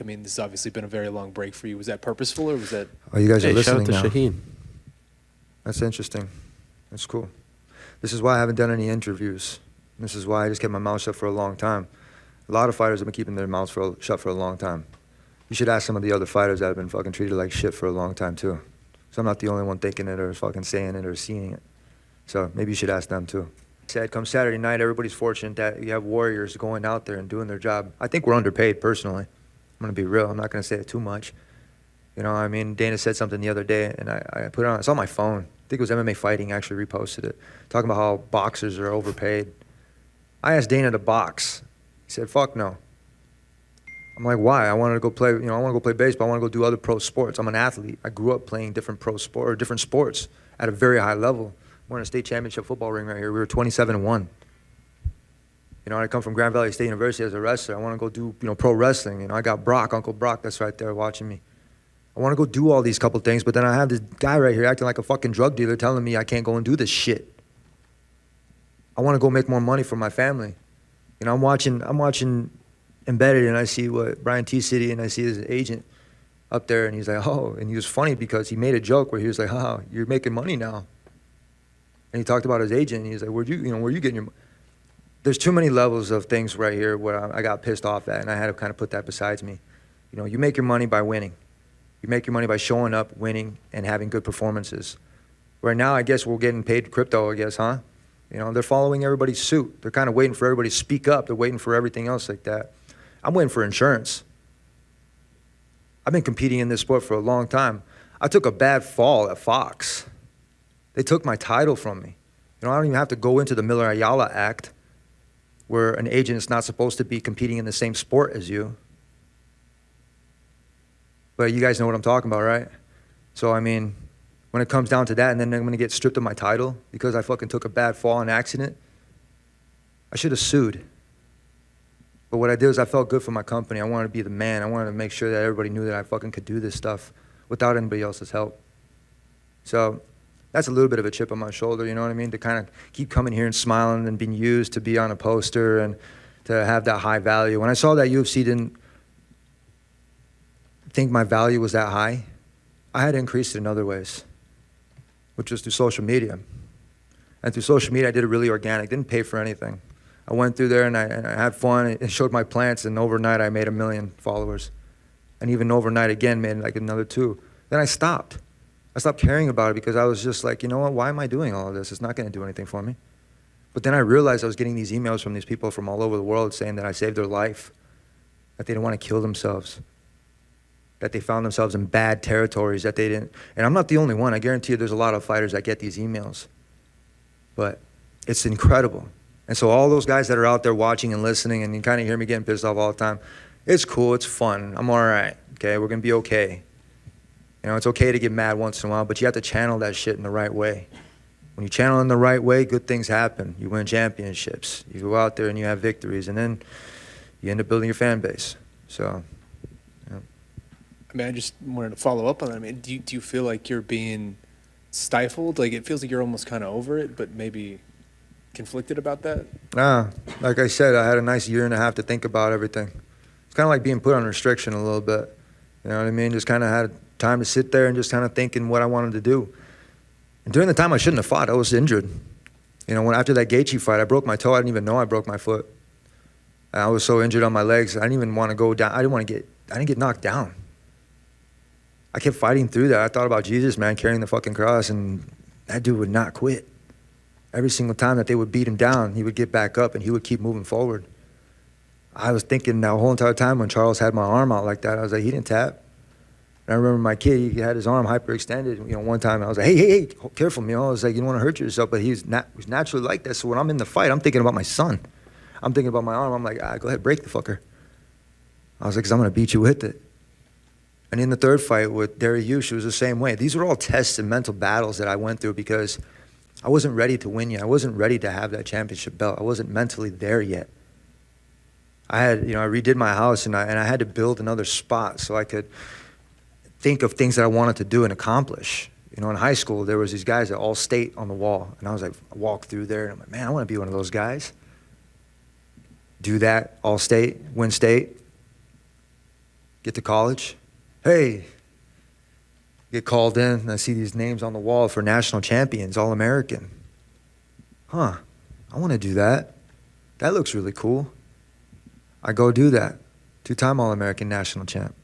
I mean, this has obviously been a very long break for you. Was that purposeful or was that? Oh, you guys are listening shout out to now. Shaheen. That's interesting. That's cool. This is why I haven't done any interviews. This is why I just kept my mouth shut for a long time. A lot of fighters have been keeping their mouths shut for a long time. You should ask some of the other fighters that have been fucking treated like shit for a long time too. So I'm not the only one thinking it or fucking saying it or seeing it. So maybe you should ask them too. Said come Saturday night, everybody's fortunate that you have warriors going out there and doing their job. I think we're underpaid personally. I'm gonna be real. I'm not gonna say it too much. You know, I mean, Dana said something the other day, and I put it on. It's on my phone. I think it was MMA Fighting actually reposted it, talking about how boxers are overpaid. I asked Dana to box. He said, "Fuck no." I'm like, "Why?" I wanted to go play. You know, I want to go play baseball. I want to go do other pro sports. I'm an athlete. I grew up playing different different sports at a very high level. We're in a state championship football ring right here. We were 27-1. You know, I come from Grand Valley State University as a wrestler. I want to go do, you know, pro wrestling. You know, I got Brock, Uncle Brock, that's right there watching me. I want to go do all these couple things, but then I have this guy right here acting like a fucking drug dealer telling me I can't go and do this shit. I want to go make more money for my family. You know, I'm watching Embedded, and I see what Brian T. City, and I see his agent up there, and he's like, oh, and he was funny because he made a joke where he was like, oh, you're making money now. And he talked about his agent, and he's like, where you getting your money? There's too many levels of things right here where I got pissed off at, and I had to kind of put that besides me. You know, you make your money by winning. You make your money by showing up, winning, and having good performances. Right now, I guess we're getting paid crypto, I guess, huh? You know, they're following everybody's suit. They're kind of waiting for everybody to speak up. They're waiting for everything else like that. I'm waiting for insurance. I've been competing in this sport for a long time. I took a bad fall at Fox. They took my title from me. You know, I don't even have to go into the Miller-Ayala Act, where an agent is not supposed to be competing in the same sport as you. But you guys know what I'm talking about, right? So, I mean, when it comes down to that, and then I'm going to get stripped of my title because I fucking took a bad fall in an accident, I should have sued. But what I did is I felt good for my company. I wanted to be the man. I wanted to make sure that everybody knew that I fucking could do this stuff without anybody else's help. So that's a little bit of a chip on my shoulder, you know what I mean? To kind of keep coming here and smiling and being used to be on a poster and to have that high value. When I saw that UFC didn't think my value was that high, I had to increase it in other ways, which was through social media. And through social media, I did it really organic, didn't pay for anything. I went through there and I had fun and showed my plants, and overnight I made 1 million followers. And even overnight again made like another 2. Then I stopped. I stopped caring about it because I was just like, you know what, why am I doing all of this? It's not gonna do anything for me. But then I realized I was getting these emails from these people from all over the world saying that I saved their life, that they didn't want to kill themselves, that they found themselves in bad territories, that they didn't. And I'm not the only one. I guarantee you there's a lot of fighters that get these emails. But it's incredible. And so all those guys that are out there watching and listening, and you kind of hear me getting pissed off all the time, it's cool, it's fun, I'm all right, okay, we're gonna be okay. You know, it's okay to get mad once in a while, but you have to channel that shit in the right way. When you channel in the right way, good things happen. You win championships, you go out there and you have victories, and then you end up building your fan base, so. Yeah. I mean, I just wanted to follow up on that. I mean, do you feel like you're being stifled? Like, it feels like you're almost kind of over it, but maybe conflicted about that? Like I said, I had a nice 1.5 years to think about everything. It's kind of like being put on restriction a little bit. You know what I mean? Just kind of had time to sit there and just kind of thinking what I wanted to do. And during the time I shouldn't have fought, I was injured. You know, when after that Gaethje fight, I broke my toe. I didn't even know I broke my foot. And I was so injured on my legs, I didn't even want to go down. I didn't get knocked down. I kept fighting through that. I thought about Jesus, man, carrying the fucking cross, and that dude would not quit. Every single time that they would beat him down, he would get back up and he would keep moving forward. I was thinking that whole entire time when Charles had my arm out like that, I was like, he didn't tap. And I remember my kid, he had his arm hyperextended. You know, one time I was like, hey, careful, you know. I was like, you don't want to hurt yourself, but he's naturally like that. So when I'm in the fight, I'm thinking about my son. I'm thinking about my arm. I'm like, go ahead, break the fucker. I was like, 'cause I'm going to beat you with it. And in the third fight with Dariush, it was the same way. These were all tests and mental battles that I went through because I wasn't ready to win yet. I wasn't ready to have that championship belt. I wasn't mentally there yet. I redid my house and I had to build another spot so I could think of things that I wanted to do and accomplish. You know, in high school, there was these guys at All State on the wall. And I was like, I walked through there and I'm like, man, I want to be one of those guys. Do that, All State, win state. Get to college. Hey, get called in, and I see these names on the wall for national champions, All-American. Huh, I want to do that. That looks really cool. I go do that. 2-time All-American national champ.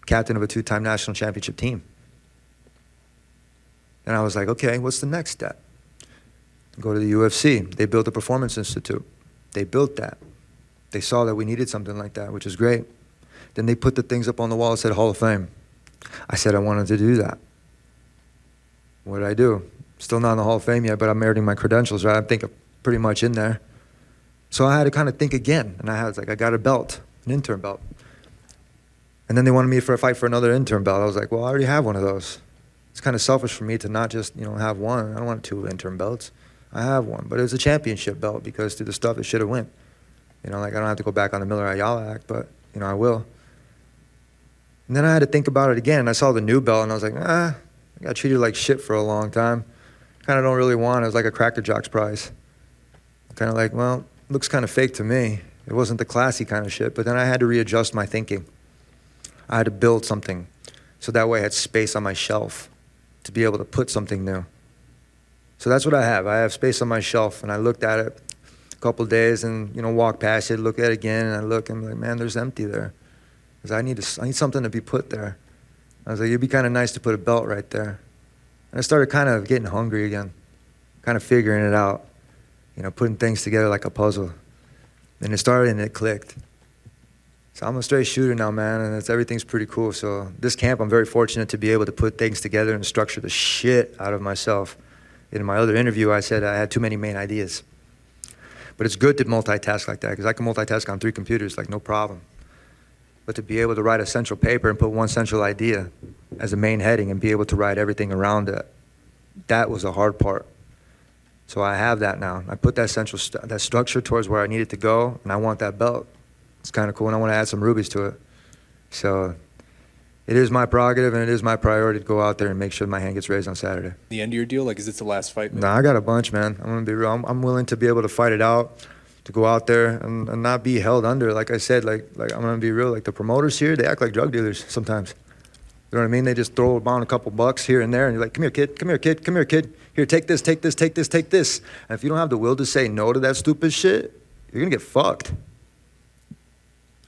Captain of a 2-time national championship team. And I was like, okay, what's the next step? Go to the UFC. They built a performance institute. They built that. They saw that we needed something like that, which is great. Then they put the things up on the wall that said Hall of Fame. I said I wanted to do that. What did I do? Still not in the Hall of Fame yet, but I'm meriting my credentials, right? I think I'm pretty much in there. So I had to kind of think again. And I was like, I got a belt, an interim belt. And then they wanted me for a fight for another interim belt. I was like, well, I already have one of those. It's kind of selfish for me to not just, have one. I don't want 2 interim belts. I have one. But it was a championship belt because through the stuff it should have went. I don't have to go back on the Miller Ayala Act, but, I will. And then I had to think about it again. I saw the new belt, and I was like, I got treated like shit for a long time. Kind of don't really want it. It was like a Cracker Jacks prize. Kind of like, well, looks kind of fake to me. It wasn't the classy kind of shit. But then I had to readjust my thinking. I had to build something so that way I had space on my shelf to be able to put something new. So that's what I have. I have space on my shelf, and I looked at it a couple of days and, walked past it, look at it again, and I look and I'm like, man, there's empty there. Because I need something to be put there. I was like, it'd be kind of nice to put a belt right there. And I started kind of getting hungry again, kind of figuring it out, putting things together like a puzzle. And it started and it clicked. So I'm a straight shooter now, man, and everything's pretty cool. So this camp, I'm very fortunate to be able to put things together and structure the shit out of myself. In my other interview, I said I had too many main ideas. But it's good to multitask like that, because I can multitask on 3 computers, like no problem. But to be able to write a central paper and put one central idea as a main heading and be able to write everything around it, that was the hard part. So I have that now. I put that central that structure towards where I need it to go, and I want that belt. It's kind of cool, and I want to add some rubies to it. So it is my prerogative, and it is my priority to go out there and make sure my hand gets raised on Saturday. The end of your deal? Like, is this the last fight? Nah, I got a bunch, man. I'm going to be real. I'm willing to be able to fight it out, to go out there and not be held under. Like I said, like I'm going to be real. Like the promoters here, they act like drug dealers sometimes. You know what I mean? They just throw down a couple bucks here and there, and you're like, come here, kid, come here, kid, come here, kid. Here, take this, take this, take this, take this. And if you don't have the will to say no to that stupid shit, you're going to get fucked.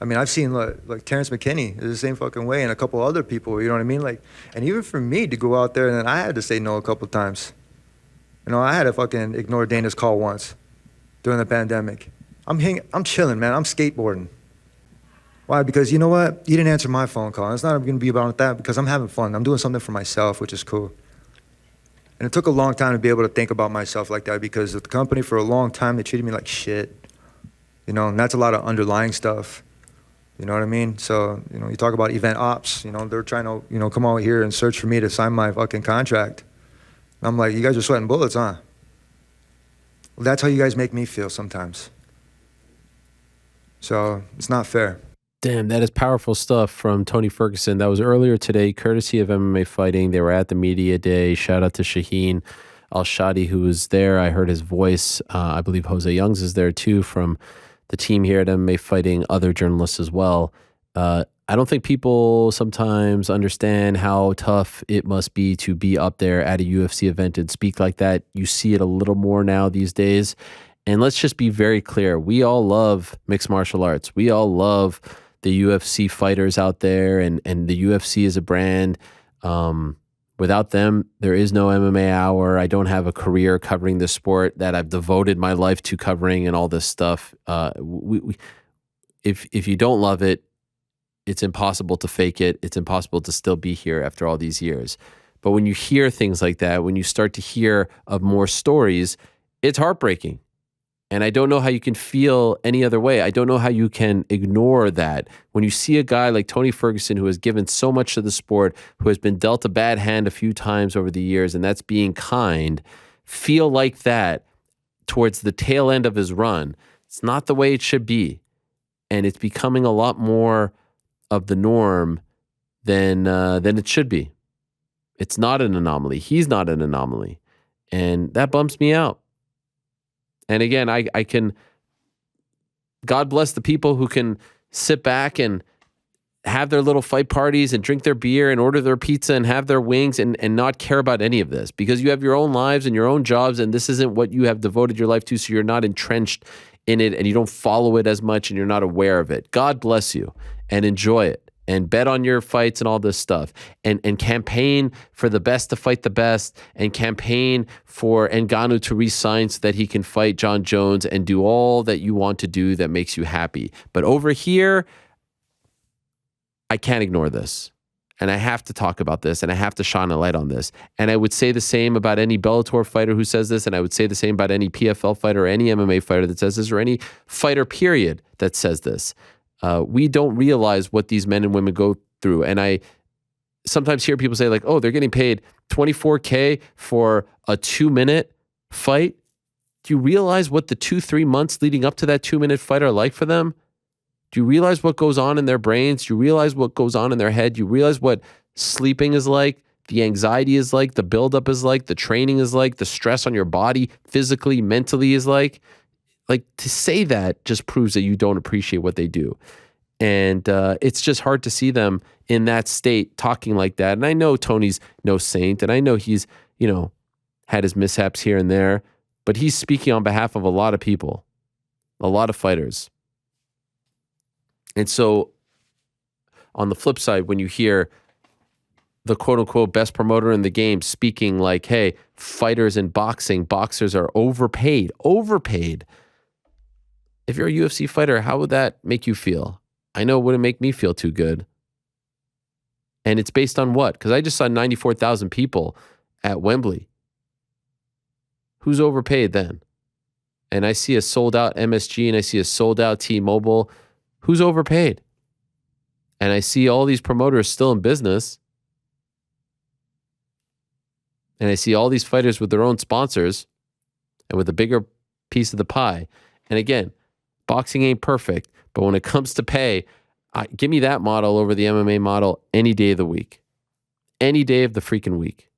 I mean, I've seen like Terrence McKinney is the same fucking way, and a couple other people, you know what I mean? Like, and even for me to go out there, and then I had to say no a couple times. I had to fucking ignore Dana's call once during the pandemic. I'm chilling, man. I'm skateboarding. Why? Because you know what? You didn't answer my phone call. It's not going to be about that, because I'm having fun. I'm doing something for myself, which is cool. And it took a long time to be able to think about myself like that, because the company for a long time, they treated me like shit. And that's a lot of underlying stuff. You know what I mean? So, you talk about event ops, they're trying to, come out here and search for me to sign my fucking contract. And I'm like, you guys are sweating bullets, huh? Well, that's how you guys make me feel sometimes. So it's not fair. Damn, that is powerful stuff from Tony Ferguson. That was earlier today, courtesy of MMA Fighting. They were at the media day. Shout out to Shaheen Al-Shadi, who was there. I heard his voice. I believe Jose Youngs is there too from the team here at MMA Fighting, other journalists as well. I don't think people sometimes understand how tough it must be to be up there at a UFC event and speak like that. You see it a little more now these days. And let's just be very clear. We all love mixed martial arts. We all love the UFC fighters out there, and the UFC is a brand. Without them, there is no MMA Hour. I don't have a career covering this sport that I've devoted my life to covering and all this stuff. If you don't love it, it's impossible to fake it. It's impossible to still be here after all these years. But when you hear things like that, when you start to hear of more stories, it's heartbreaking. And I don't know how you can feel any other way. I don't know how you can ignore that. When you see a guy like Tony Ferguson, who has given so much to the sport, who has been dealt a bad hand a few times over the years, and that's being kind, feel like that towards the tail end of his run. It's not the way it should be. And it's becoming a lot more of the norm than it should be. It's not an anomaly. He's not an anomaly. And that bumps me out. And again, I can, God bless the people who can sit back and have their little fight parties and drink their beer and order their pizza and have their wings and not care about any of this, because you have your own lives and your own jobs, and this isn't what you have devoted your life to, so you're not entrenched in it and you don't follow it as much and you're not aware of it. God bless you, and enjoy it. And bet on your fights and all this stuff. And campaign for the best to fight the best. And campaign for Ngannou to re-sign so that he can fight John Jones, and do all that you want to do that makes you happy. But over here, I can't ignore this. And I have to talk about this, and I have to shine a light on this. And I would say the same about any Bellator fighter who says this, and I would say the same about any PFL fighter or any MMA fighter that says this, or any fighter period that says this. We don't realize what these men and women go through. And I sometimes hear people say like, oh, they're getting paid $24K for a 2-minute fight. Do you realize what the 2-3 months leading up to that 2-minute fight are like for them? Do you realize what goes on in their brains? Do you realize what goes on in their head? Do you realize what sleeping is like, the anxiety is like, the buildup is like, the training is like, the stress on your body physically, mentally is like? Like, to say that just proves that you don't appreciate what they do. And it's just hard to see them in that state talking like that. And I know Tony's no saint, and I know he's, had his mishaps here and there, but he's speaking on behalf of a lot of people, a lot of fighters. And so on the flip side, when you hear the quote-unquote best promoter in the game speaking like, hey, fighters in boxers are overpaid. If you're a UFC fighter, how would that make you feel? I know it wouldn't make me feel too good. And it's based on what? Because I just saw 94,000 people at Wembley. Who's overpaid then? And I see a sold-out MSG and I see a sold-out T-Mobile. Who's overpaid? And I see all these promoters still in business. And I see all these fighters with their own sponsors and with a bigger piece of the pie. And again, boxing ain't perfect, but when it comes to pay, give me that model over the MMA model any day of the week. Any day of the freaking week.